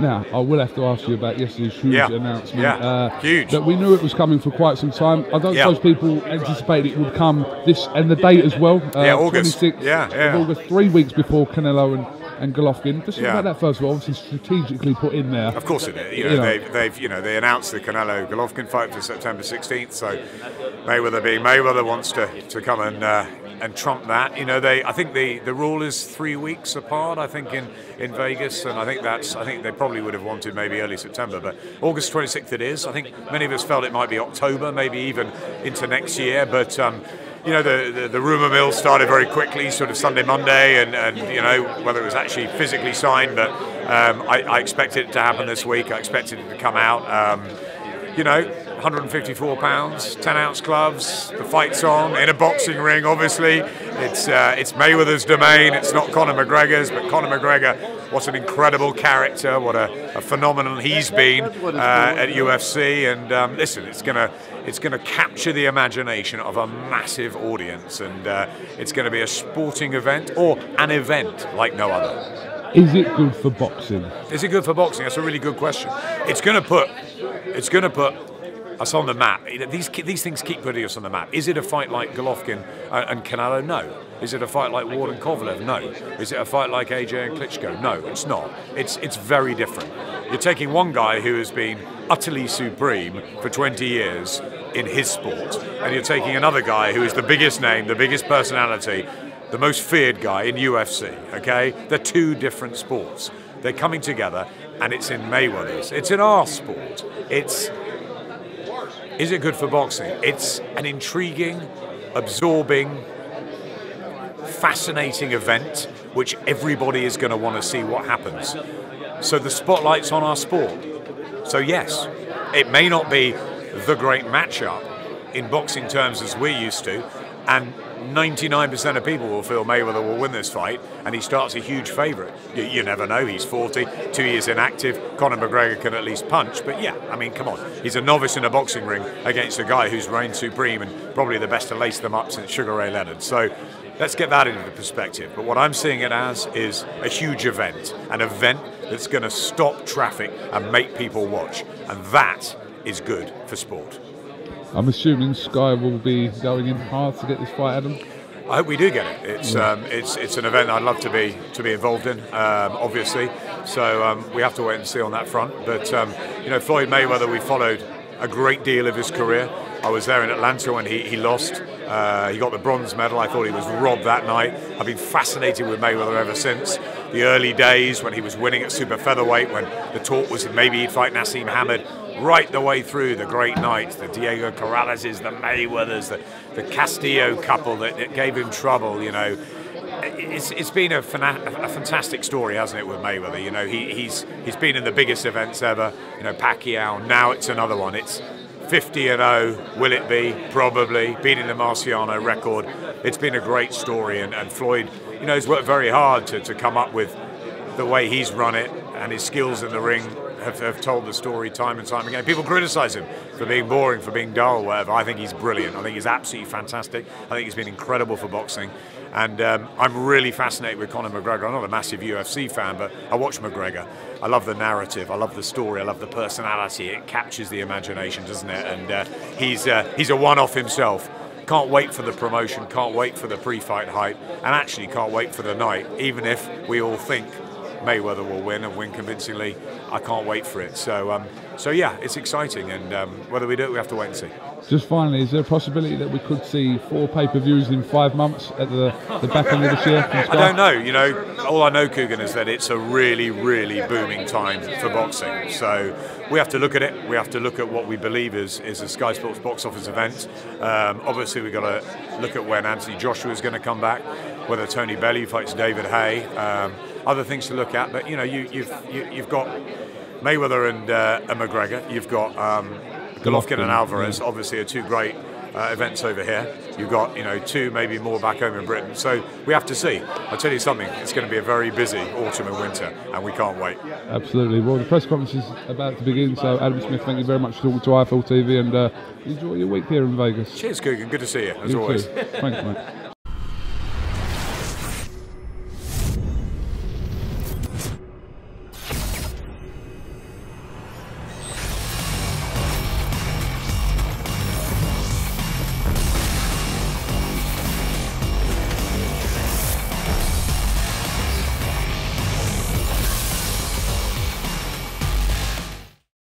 Now, I will have to ask you about yesterday's huge announcement. Huge. That we knew it was coming for quite some time. I don't suppose people anticipated it would come this, and the date as well. August. 26th of August, 3 weeks before Canelo and Golovkin. Just talk about that first of all. Obviously, strategically put in there. Of course it is. They announced the Canelo Golovkin fight for September 16th. So Mayweather being Mayweather wants to come and trump that. I think the rule is 3 weeks apart. I think in Vegas, and I think they probably would have wanted maybe early September, but August 26th it is. I think many of us felt it might be October, maybe even into next year, but. The rumour mill started very quickly, sort of Sunday, Monday, and whether it was actually physically signed, but I expected it to happen this week. I expected it to come out. 154 pounds, 10-ounce gloves, the fight's on, in a boxing ring, obviously. It's Mayweather's domain, it's not Conor McGregor's, but Conor McGregor, what an incredible character, what a phenomenon he's been at UFC, and listen, it's gonna capture the imagination of a massive audience, and it's gonna be a sporting event, or an event like no other. Is it good for boxing? Is it good for boxing? That's a really good question. It's gonna put us on the map. These things keep putting us on the map. Is it a fight like Golovkin and Canelo? No. Is it a fight like Ward and Kovalev? No. Is it a fight like AJ and Klitschko? No, it's not. It's very different. You're taking one guy who has been utterly supreme for 20 years in his sport, and you're taking another guy who is the biggest name, the biggest personality, the most feared guy in UFC, okay? They're two different sports. They're coming together, and it's in Mayweather's. It's in our sport. Is it good for boxing? It's an intriguing, absorbing, fascinating event which everybody is going to want to see what happens. So the spotlight's on our sport. So yes, it may not be the great matchup in boxing terms as we're used to, and 99% of people will feel Mayweather will win this fight, and he starts a huge favourite. You never know, he's 40, 2 years inactive, Conor McGregor can at least punch, but yeah, I mean, come on. He's a novice in a boxing ring against a guy who's reigned supreme and probably the best to lace them up since Sugar Ray Leonard. So let's get that into perspective. But what I'm seeing it as is a huge event, an event that's going to stop traffic and make people watch, and that is good for sport. I'm assuming Sky will be going in hard to get this fight, Adam. I hope we do get it. It's an event I'd love to be involved in, obviously. So we have to wait and see on that front. But Floyd Mayweather, we followed a great deal of his career. I was there in Atlanta when he lost. He got the bronze medal. I thought he was robbed that night. I've been fascinated with Mayweather ever since. The early days when he was winning at super featherweight, when the talk was that maybe he'd fight Nassim Hamed, right the way through the great nights, the Diego Corraleses, the Mayweathers, the Castillo couple that gave him trouble. It's been a fantastic story, hasn't it, with Mayweather? He's been in the biggest events ever. Pacquiao. Now it's another one. It's 50-0. Will it be? Probably. Beating the Marciano record. It's been a great story, and Floyd, has worked very hard to come up with the way he's run it, and his skills in the ring have told the story time and time again. People criticise him for being boring, for being dull, whatever. I think he's brilliant. I think he's absolutely fantastic. I think he's been incredible for boxing. And I'm really fascinated with Conor McGregor. I'm not a massive UFC fan, but I watch McGregor. I love the narrative. I love the story. I love the personality. It captures the imagination, doesn't it? And he's a one-off himself. Can't wait for the promotion. Can't wait for the pre-fight hype. And actually can't wait for the night, even if we all think Mayweather will win and win convincingly. I can't wait for it. So yeah, it's exciting, and whether we do it, we have to wait and see. Just finally, is there a possibility that we could see 4 pay-per-views in 5 months at the back end of this year? I don't know. All I know, Kugan, is that it's a really, really booming time for boxing. So we have to look at it. We have to look at what we believe is a Sky Sports box office event. Obviously, we've got to look at when Anthony Joshua is going to come back, whether Tony Bellew fights David Haye. Other things to look at, but you've got Mayweather and McGregor. You've got Golovkin and Alvarez. Obviously, are 2 great events over here. You've got 2, maybe more back home in Britain. So we have to see. I'll tell you something. It's going to be a very busy autumn and winter, and we can't wait. Absolutely. Well, the press conference is about to begin. So Adam Smith, thank you very much for talking to IFL TV, and enjoy your week here in Vegas. Cheers, Kugan. Good to see you as always. Thanks, mate.